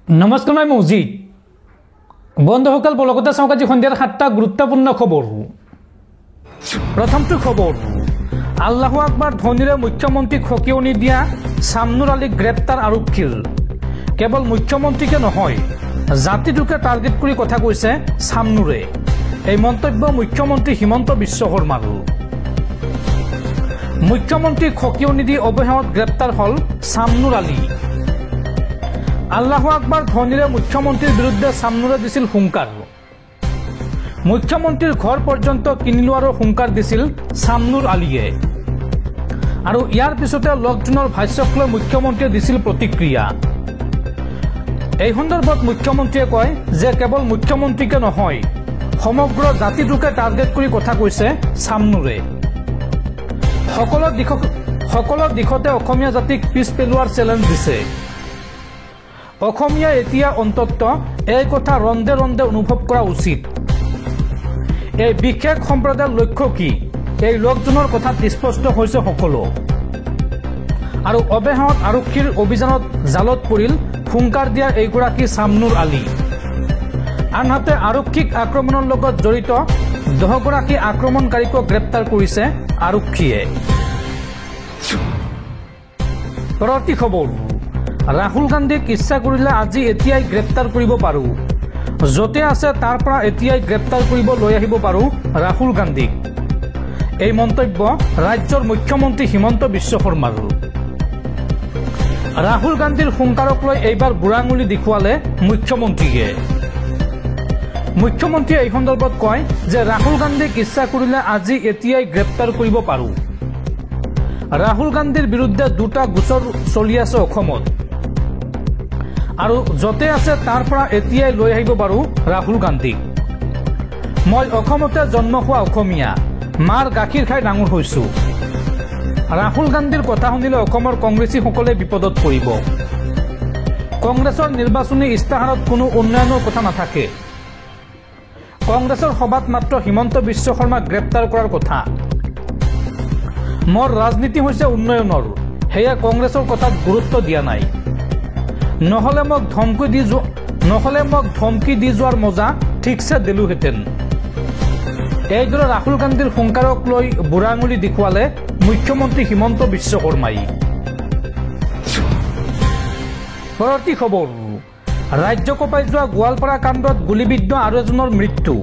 নমস্কাৰ মই মৌজিদ বন্ধুসকল বলকতে চাওক আজি সন্ধিয়াৰ 7টা গুৰুত্বপূৰ্ণ খবৰ। প্ৰথমটো খবৰ, আল্লাহু আকবৰ ধ্বনিৰে মুখ্যমন্ত্ৰীক সকিয়নি দিয়া শামনুৰ আলীক গ্ৰেপ্তাৰ আৰক্ষীৰ। কেৱল মুখ্যমন্ত্ৰীকে নহয়, জাতিটোকে টাৰ্গেট কৰি কথা কৈছে শামনুৰে। এই মন্তব্য মুখ্যমন্ত্ৰী হিমন্ত বিশ্ব শৰ্মাৰ। মুখ্যমন্ত্ৰীক সকিয়নি দি অৱশেষত গ্ৰেপ্তাৰ হ'ল শামনুৰ আলী। আল্লাহু আকবৰ ধ্বনিৰে মুখ্যমন্ত্ৰীৰ বিৰুদ্ধে শামনুৰে দিছিল হুংকাৰ। মুখ্যমন্ত্ৰীৰ ঘৰ পৰ্যন্ত কিনি লোৱাৰো হুংকাৰ দিছিল শামনুৰ আলীয়ে। আৰু ইয়াৰ পিছতে লকডাউনৰ ভাষ্যক লৈ মুখ্যমন্ত্ৰীয়ে দিছিল প্ৰতিক্ৰিয়া। এই সন্দৰ্ভত মুখ্যমন্ত্ৰীয়ে কয় যে কেৱল মুখ্যমন্ত্ৰীকে নহয়, সমগ্ৰ জাতিটোকে টাৰ্গেট কৰি কথা কৈছে শামনুৰে। সকলো দিশতে অসমীয়া জাতিক পিছ পেলোৱাৰ চেলেঞ্জ দিছে। অসমীয়া এতিয়া অন্তত এই কথা ৰন্ধে ৰন্ধে অনুভৱ কৰা উচিত। এই বিশেষ সম্প্ৰদায়ৰ লক্ষ্য কি, এই লকডাউনৰ কথাত স্পষ্ট হৈছে সকলো। আৰু অৱশেষত আৰক্ষীৰ অভিযানত জালত পৰিল হুংকাৰ দিয়া এইগৰাকী শামনুৰ আলী। আনহাতে আৰক্ষীক আক্ৰমণৰ লগত জড়িত 10গৰাকী আক্ৰমণকাৰীকো গ্ৰেপ্তাৰ কৰিছে আৰক্ষীয়ে। পৰৱৰ্তী খবৰ, ৰাহুল গান্ধীক ইচ্ছা কৰিলে আজি এতিয়াই গ্ৰেপ্তাৰ কৰিব পাৰোঁ। য'তে আছে তাৰ পৰা এতিয়াই গ্ৰেপ্তাৰ কৰিব লৈ আহিব পাৰোঁ ৰাহুল গান্ধীক। এই মন্তব্য ৰাজ্যৰ মুখ্যমন্ত্ৰী হিমন্ত বিশ্ব শৰ্মাৰ। ৰাহুল গান্ধীৰ হুংকাৰক লৈ এইবাৰ বুঢ়া আঙুলি দেখুৱালে মুখ্যমন্ত্ৰীয়ে। মুখ্যমন্ত্ৰীয়ে এই সন্দৰ্ভত কয় যে ৰাহুল গান্ধীক ইচ্ছা কৰিলে আজি এতিয়াই গ্ৰেপ্তাৰ কৰিব পাৰোঁ। ৰাহুল গান্ধীৰ বিৰুদ্ধে 2টা গোচৰ চলি আছে অসমত। আৰু য'তে আছে তাৰ পৰা এতিয়াই লৈ আহিব পাৰোঁ ৰাহুল গান্ধীক। মই অসমতে জন্ম হোৱা অসমীয়া, মাৰ গাখীৰ খাই ডাঙৰ হৈছোঁ। ৰাহুল গান্ধীৰ কথা শুনিলে অসমৰ কংগ্ৰেছীসকলে বিপদত পৰিব। কংগ্ৰেছৰ নিৰ্বাচনী ইস্তাহাৰত কোনো উন্নয়নৰ কথা নাথাকে। কংগ্ৰেছৰ সভাত মাত্ৰ হিমন্ত বিশ্ব শৰ্মাক গ্ৰেপ্তাৰ কৰাৰ কথা। মোৰ ৰাজনীতি হৈছে উন্নয়নৰ, সেয়া কংগ্ৰেছৰ কথাত গুৰুত্ব দিয়া নাই। নহ'লে মোক ধমকি দি যোৱাৰ মজা ঠিকছে দিলোহেঁতেন। এইদৰে ৰাহুল গান্ধীৰ হুংকাৰক লৈ বুঢ়া আঙুলি দেখুৱালে মুখ্যমন্ত্ৰী হিমন্ত বিশ্ব শৰ্মাই। পৰৱৰ্তী খবৰ, ৰাজ্য কঁপাই যোৱা গোৱালপাৰা কাণ্ডত গুলীবিদ্ধ আৰু এজনৰ মৃত্যু।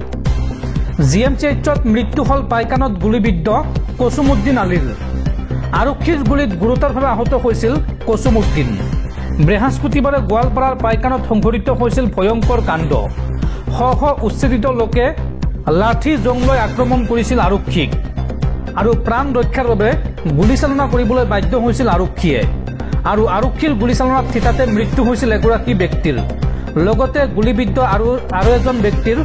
GMCHত মৃত্যু হ'ল পাইকানত গুলীবিদ্ধ কছুমুদ্দিন আলীৰ। আৰক্ষীৰ গুলীত গুৰুতৰভাৱে আহত হৈছিল কছুমুদ্দিন। বৃহস্পতিবাৰে গোৱালপাৰাৰ পাইকানত সংঘটিত হৈছিল ভয়ংকৰ কাণ্ড। শ উচ্ছেদিত লোকে লাঠি জং লৈ আক্ৰমণ কৰিছিল আৰক্ষীক। আৰু প্ৰাণ ৰক্ষাৰ বাবে গুলীচালনা কৰিবলৈ বাধ্য হৈছিল আৰক্ষীয়ে। আৰু আৰক্ষীৰ গুলীচালনাত থিতাতে মৃত্যু হৈছিল এগৰাকী ব্যক্তিৰ। লগতে গুলীবিদ্ধ আৰু এজন ব্যক্তিৰ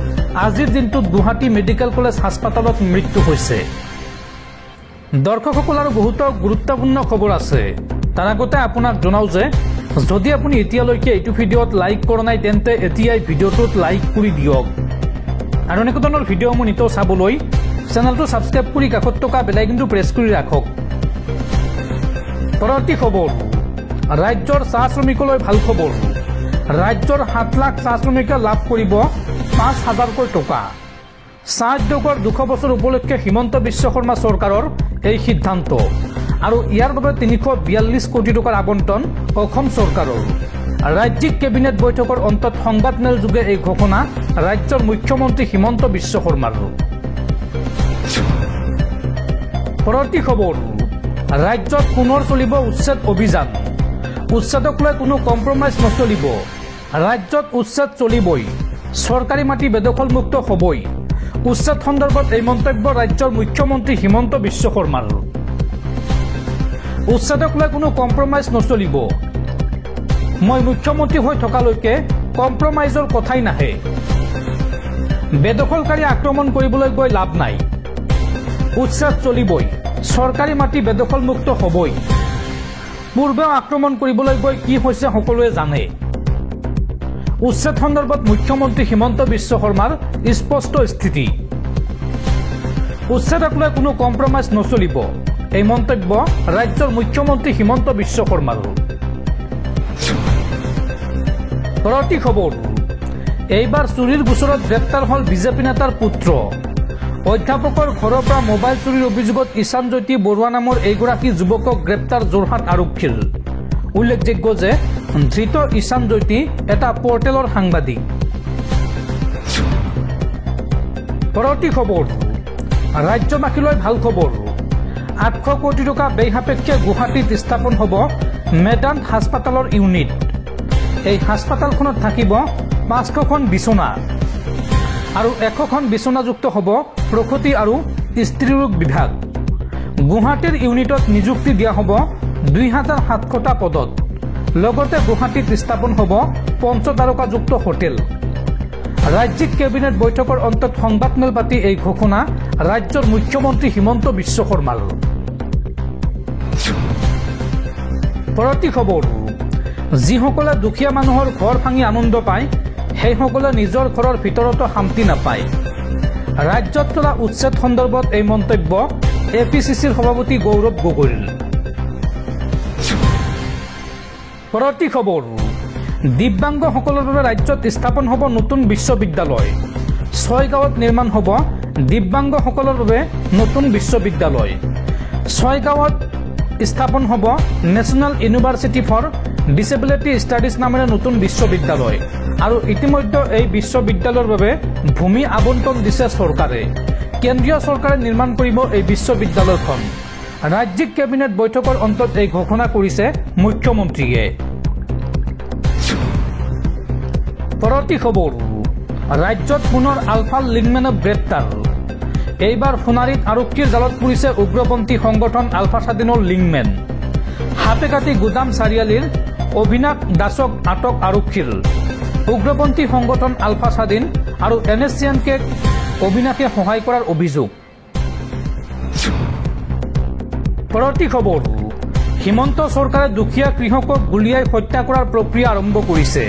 আজিৰ দিনটোত গুৱাহাটী মেডিকেল কলেজ হাস্পতালত মৃত্যু হৈছে। দৰ্শকসকল আৰু বহুতো গুৰুত্বপূৰ্ণ খবৰ আছে। তাৰ আগতে আপোনাক জনাওঁ যে যদি আপুনি এতিয়ালৈকে এইটো ভিডিঅ'ত লাইক কৰা নাই তেন্তে এতিয়াই ভিডিঅ'টোত লাইক কৰি দিয়ক। আৰু এনেকুৱা ধৰণৰ ভিডিঅ'সমূহ নিতৌ চাবলৈ চেনেলটো ছাবস্ক্ৰাইব কৰি কাষত থকা বেল আইকনটো প্ৰেছ কৰি ৰাখক। পৰৱৰ্তী খবৰ, ৰাজ্যৰ চাহ শ্ৰমিকলৈ ভাল খবৰ। ৰাজ্যৰ 7 লাখ চাহ শ্ৰমিকে লাভ কৰিব 5,000কৈ টকা। চাহ উদ্যোগৰ 200 বছৰ উপলক্ষে হিমন্ত বিশ্ব শৰ্মা চৰকাৰৰ এই সিদ্ধান্ত। আৰু ইয়াৰ বাবে 342 কোটি টকাৰ আবণ্টন অসম চৰকাৰৰ। ৰাজ্যিক কেবিনেট বৈঠকৰ অন্তত সংবাদমেল যোগে এই ঘোষণা ৰাজ্যৰ মুখ্যমন্ত্ৰী হিমন্ত বিশ্ব শৰ্মাৰ। পৰৱৰ্তী খবৰ, ৰাজ্যত পুনৰ চলিব উচ্ছেদ অভিযান। উচ্ছেদক লৈ কোনো কম্প্ৰমাইজ নচলিব। ৰাজ্যত উচ্ছেদ চলিবই, চৰকাৰী মাটি বেদখলমুক্ত হ'বই। উচ্ছেদ সন্দৰ্ভত এই মন্তব্য ৰাজ্যৰ মুখ্যমন্ত্ৰী হিমন্ত বিশ্ব শৰ্মাৰ। উচ্ছেদক লৈ কোনো কম্প্ৰমাইজ নচলিব। মই মুখ্যমন্ত্ৰী হৈ থকালৈকে কম্প্ৰমাইজৰ কথাই নাহে। বেদখলকাৰী আক্ৰমণ কৰিবলৈ গৈ লাভ নাই। উচ্ছেদ চলিবই, চৰকাৰী মাটি বেদখলমুক্ত হ'বই। পূৰ্বেও আক্ৰমণ কৰিবলৈ গৈ কি হৈছে সকলোৱে জানে। উচ্ছেদ সন্দৰ্ভত মুখ্যমন্ত্ৰী হিমন্ত বিশ্ব শৰ্মাৰ স্পষ্ট স্থিতি। উচ্ছেদক লৈ কোনো কম্প্ৰমাইজ নচলিব। এই মন্তব্য ৰাজ্যৰ মুখ্যমন্ত্ৰী হিমন্ত বিশ্ব শৰ্মাৰ। পৰৱৰ্তী খবৰ, এইবাৰ চুৰিৰ গোচৰত গ্ৰেপ্তাৰ হ'ল বিজেপি নেতাৰ পুত্ৰ। অধ্যাপকৰ ঘৰৰ পৰা মোবাইল চুৰিৰ অভিযোগত ঈশান জ্যোতি বৰুৱা নামৰ এইগৰাকী যুৱকক গ্ৰেপ্তাৰ যোৰহাট আৰক্ষীৰ। উল্লেখযোগ্য যে ধৃত ঈশান জ্যোতি এটা পৰ্টেলৰ সাংবাদিক। পৰৱৰ্তী খবৰ, ৰাজ্যবাসীলৈ ভাল খবৰ। 800 কোটি টকা ব্যয় সাপেক্ষে গুৱাহাটীত স্থাপন হ'ব মেদান্ত হাস্পাতালৰ ইউনিট। এই হাস্পাতালখনত থাকিব 500খন বিচনা আৰু 100খন বিচনাযুক্ত হ'ব প্ৰসূতি আৰু স্ত্ৰীৰোগ বিভাগ। গুৱাহাটীৰ ইউনিটত নিযুক্তি দিয়া হ'ব 2700টা পদত। লগতে গুৱাহাটীত স্থাপন হ'ব 5 তাৰকাযুক্ত হোটেল। ৰাজ্যিক কেবিনেট বৈঠকৰ অন্তত সংবাদমেল পাতি এই ঘোষণা ৰাজ্যৰ মুখ্যমন্ত্ৰী হিমন্ত বিশ্ব শৰ্মাৰ। পৰৱৰ্তী খবৰ, যিসকলে দুখীয়া মানুহৰ ঘৰ ভাঙি আনন্দ পায় সেইসকলে নিজৰ ঘৰৰ ভিতৰতো শান্তি নাপায়। ৰাজ্যত চলা উচ্ছেদ সন্দৰ্ভত এই মন্তব্য APCCৰ সভাপতি গৌৰৱ গগৈৰ। পৰৱৰ্তী খবৰ, দিব্যাংগসকলৰ বাবে ৰাজ্যত স্থাপন হ'ব নতুন বিশ্ববিদ্যালয়। 6 গাঁৱত নিৰ্মাণ হ'ব দিব্যাংগসকলৰ বাবে নতুন বিশ্ববিদ্যালয়। 6 গাঁৱত স্থাপন হ'ব national university for disability studies নামেৰে নতুন বিশ্ববিদ্যালয়। আৰু ইতিমধ্যে এই বিশ্ববিদ্যালয়ৰ বাবে ভূমি আবণ্টন দিছে চৰকাৰে। কেন্দ্ৰীয় চৰকাৰে নিৰ্মাণ কৰিব এই বিশ্ববিদ্যালয়খন। ৰাজ্যিক কেবিনেট বৈঠকৰ অন্তত এই ঘোষণা কৰিছে মুখ্যমন্ত্ৰীয়ে। পৰৱৰ্তী খবৰ, ৰাজ্যত পুনৰ আলফাৰ লিংমেনক গ্ৰেপ্তাৰ। এইবাৰ সোণাৰীত আৰক্ষীৰ জালত পৰিছে উগ্ৰপন্থী সংগঠন আলফা স্বাধীনৰ লিংমেন। হাপেকাটি গুদাম চাৰিআলিৰ অভিনাশ দাসক আটক আৰক্ষীৰ। উগ্ৰপন্থী সংগঠন আলফা স্বাধীন আৰু NSCNক অভিনাশে সহায় কৰাৰ অভিযোগ। পৰৱৰ্তী খবৰ, হিমন্ত চৰকাৰে দুখীয়া কৃষকক গুলীয়াই হত্যা কৰাৰ প্ৰক্ৰিয়া আৰম্ভ কৰিছে।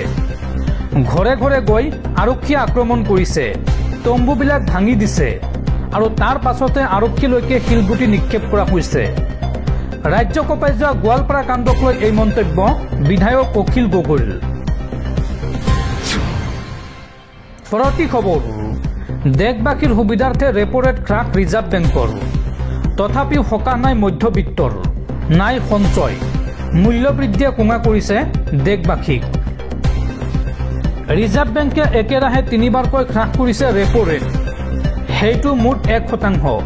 ঘৰে ঘৰে গৈ আৰক্ষীয়ে আক্ৰমণ কৰিছে, তম্বুবিলাক ভাঙি দিছে আৰু তাৰ পাছতে আৰক্ষীলৈকে শিলগুটি নিক্ষেপ কৰা হৈছে। ৰাজ্য কঁপাই যোৱা গোৱালপাৰা কাণ্ডক লৈ এই মন্তব্য বিধায়ক অখিল গগৈৰ। পৰৱৰ্তী খবৰ, দেশবাসীৰ সুবিধাৰ্থে ৰেপো ৰেট হ্ৰাস ৰিজাৰ্ভ বেংকৰ। তথাপিও সকাহ নাই মধ্যবিত্তৰ, নাই সঞ্চয়। মূল্যবৃদ্ধিয়ে কোঙা কৰিছে দেশবাসীক। ৰিজাৰ্ভ বেংকে একেৰাহে 3বাৰকৈ হ্ৰাস কৰিছে ৰেপো ৰেট, সেইটো মুঠ 1%।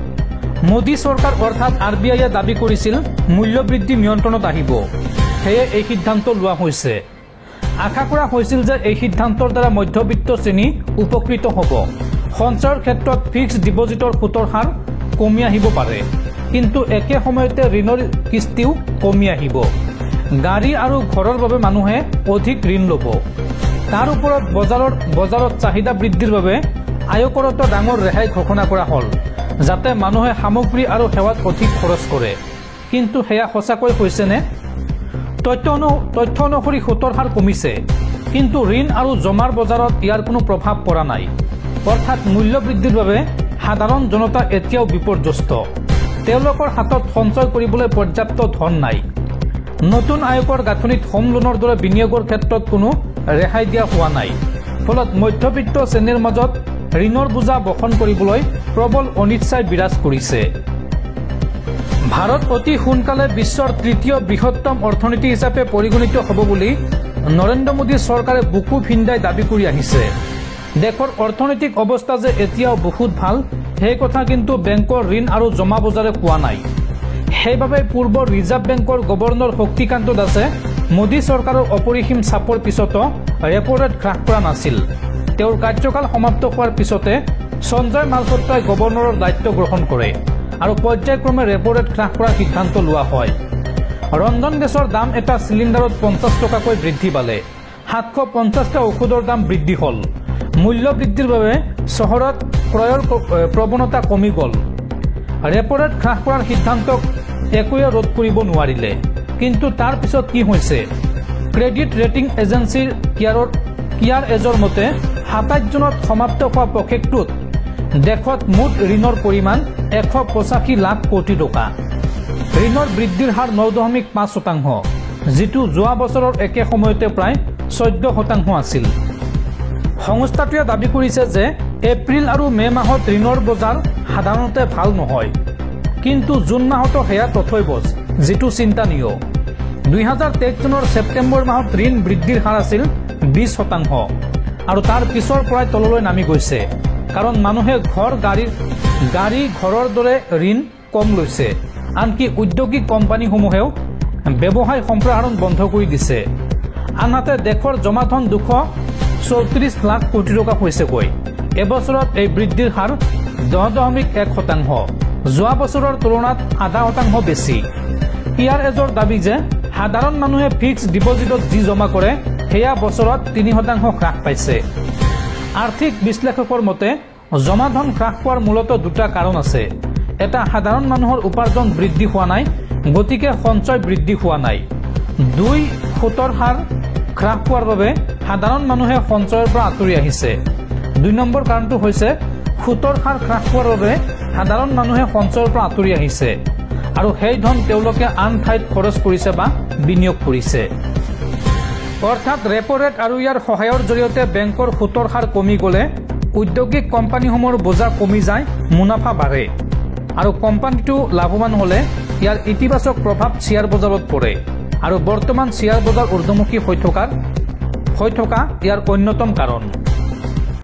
মোদী চৰকাৰ অৰ্থাৎ RBIয়ে দাবী কৰিছিল মূল্যবৃদ্ধি নিয়ন্ত্ৰণত আহিব, সেয়ে এই সিদ্ধান্ত লোৱা হৈছে। আশা কৰা হৈছিল যে এই সিদ্ধান্তৰ দ্বাৰা মধ্যবিত্ত শ্ৰেণী উপকৃত হ'ব। সঞ্চয়ৰ ক্ষেত্ৰত ফিক্সড ডিপজিটৰ সুতৰ হাৰ কমি আহিব পাৰে, কিন্তু একে সময়তে ঋণৰ কিস্তিও কমি আহিব। গাড়ী আৰু ঘৰৰ বাবে মানুহে অধিক ঋণ ল'ব। তাৰ ওপৰত বজাৰত চাহিদা বৃদ্ধিৰ বাবে আয়কৰতো ডাঙৰ ৰেহাই ঘোষণা কৰা হ'ল, যাতে মানুহে সামগ্ৰী আৰু সেৱাত অধিক খৰচ কৰে। কিন্তু সেয়া সঁচাকৈ হৈছেনে? তথ্য অনুসৰি সুতৰ হাৰ কমিছে, কিন্তু ঋণ আৰু জমাৰ বজাৰত ইয়াৰ কোনো প্ৰভাৱ পৰা নাই। অৰ্থাৎ মূল্য বৃদ্ধিৰ বাবে সাধাৰণ জনতা এতিয়াও বিপৰ্যস্ত। তেওঁলোকৰ হাতত সঞ্চয় কৰিবলৈ পৰ্যাপ্ত ধন নাই। নতুন আয়কৰ গাঁথনিত হোম লোনৰ দৰে বিনিয়োগৰ ক্ষেত্ৰত কোনো ৰেহাই দিয়া হোৱা নাই। ফলত মধ্যবিত্ত শ্ৰেণীৰ মাজত ঋণৰ বোজা বহন কৰিবলৈ প্ৰবল অনিচ্ছাই বিৰাজ কৰিছে। ভাৰত অতি সোনকালে বিশ্বৰ ৩য় বৃহত্তম অৰ্থনীতি হিচাপে পৰিগণিত হ'ব বুলি নৰেন্দ্ৰ মোদী চৰকাৰে বুকু ভিন্দাই দাবী কৰি আহিছে। দেশৰ অৰ্থনৈতিক অৱস্থা যে এতিয়াও বহুত ভাল, সেই কথা কিন্তু বেংকৰ ঋণ আৰু জমা বজাৰে কোৱা নাই। সেইবাবে পূৰ্বৰ ৰিজাৰ্ভ বেংকৰ গভৰ্ণৰ শক্তিকান্ত দাসে মোদী চৰকাৰৰ অপৰিসীম চাপৰ পিছতো ৰেপো ৰেট হ্ৰাস কৰা নাছিল। তেওঁৰ কাৰ্যকাল সমাপ্ত হোৱাৰ পিছতে সঞ্জয় মালহোত্ৰাই গভৰ্ণৰৰ দায়িত্ব গ্ৰহণ কৰে আৰু পৰ্যায়ক্ৰমে ৰেপো ৰেট হ্ৰাস কৰাৰ সিদ্ধান্ত লোৱা হয়। ৰন্ধন গেছৰ দাম এটা চিলিণ্ডাৰত 50 টকাকৈ বৃদ্ধি পালে। 750টা ঔষধৰ দাম বৃদ্ধি হ'ল। মূল্য বৃদ্ধিৰ বাবে চহৰত ক্ৰয়ৰ প্ৰৱণতা কমি গ'ল। ৰেপো ৰেট হ্ৰাস কৰাৰ সিদ্ধান্তক একোৱে ৰোধ কৰিব নোৱাৰিলে। কিন্তু তাৰ পিছত কি হৈছে? ক্ৰেডিট ৰেটিং এজেন্সিৰ কিয়াৰ এজৰ মতে 27 জুনত সমাপ্ত হোৱা প্ৰক্ষেপটোত দেশত মুঠ ঋণৰ পৰিমাণ 185 লাখ কোটি টকা। ঋণৰ বৃদ্ধিৰ হাৰ 9.5%, যিটো যোৱা বছৰৰ একে সময়তে প্ৰায় 14% আছিল। সংস্থাটোৱে দাবী কৰিছে যে এপ্ৰিল আৰু মে মাহত ঋণৰ বজাৰ সাধাৰণতে ভাল নহয়, কিন্তু জুন মাহতো সেয়া তথৈবচ, যিটো চিন্তানীয়। 2023 চনৰ ছেপ্টেম্বৰ মাহত ঋণ বৃদ্ধিৰ হাৰ আছিল 20% আৰু তাৰ পিছৰ পৰাই তললৈ নামি গৈছে, কাৰণ মানুহে গাড়ী ঘৰৰ দৰে ঋণ কম লৈছে। আনকি উদ্যোগিক কোম্পানীসমূহেও ব্যৱসায় সম্প্ৰসাৰণ বন্ধ কৰি দিছে। আনহাতে দেশৰ জমাধন 234 লাখ কোটি টকা হৈছেগৈ। এবছৰত এই বৃদ্ধিৰ হাৰ 10.1%, যোৱা বছৰৰ তুলনাত 0.5% বেছি। ইয়াৰ এজৰ দাবী যে সাধাৰণ মানুহে ফিক্সড ডিপজিটত যি জমা কৰে সেয়া বছৰত 3% হ্ৰাস পাইছে। আৰ্থিক বিশ্লেষকৰ মতে জমাধন হ্ৰাস পোৱাৰ মূলতঃ দুটা কাৰণ আছে। এটা, সাধাৰণ মানুহৰ উপাৰ্জন বৃদ্ধি হোৱা নাই, গতিকে সঞ্চয় বৃদ্ধি হোৱা নাই। 2, সুতৰ হাৰ হ্ৰাস পোৱাৰ বাবে সাধাৰণ মানুহে সঞ্চয়ৰ পৰা আঁতৰি আহিছে। 2 নম্বৰ কাৰণটো হৈছে সুতৰ হাৰ হ্ৰাস পোৱাৰ বাবে সাধাৰণ মানুহে সঞ্চয়ৰ পৰা আঁতৰি আহিছে আৰু সেই ধন তেওঁলোকে আন ঠাইত খৰচ কৰিছে বা বিনিয়োগ কৰিছে। অৰ্থাৎ ৰেপো ৰেট আৰু ইয়াৰ সহায়ৰ জৰিয়তে বেংকৰ সুতৰ হাৰ কমি গ'লে ঔদ্যোগিক কোম্পানীসমূহৰ বোজা কমি যায়, মুনাফা বাঢ়ে আৰু কোম্পানীটো লাভৱান হ'লে ইয়াৰ ইতিবাচক প্ৰভাৱ শ্বেয়াৰ বজাৰত পৰে আৰু বৰ্তমান শ্বেয়াৰ বজাৰ ঊৰ্ধ্বমুখী হৈ থকা ইয়াৰ অন্যতম কাৰণ।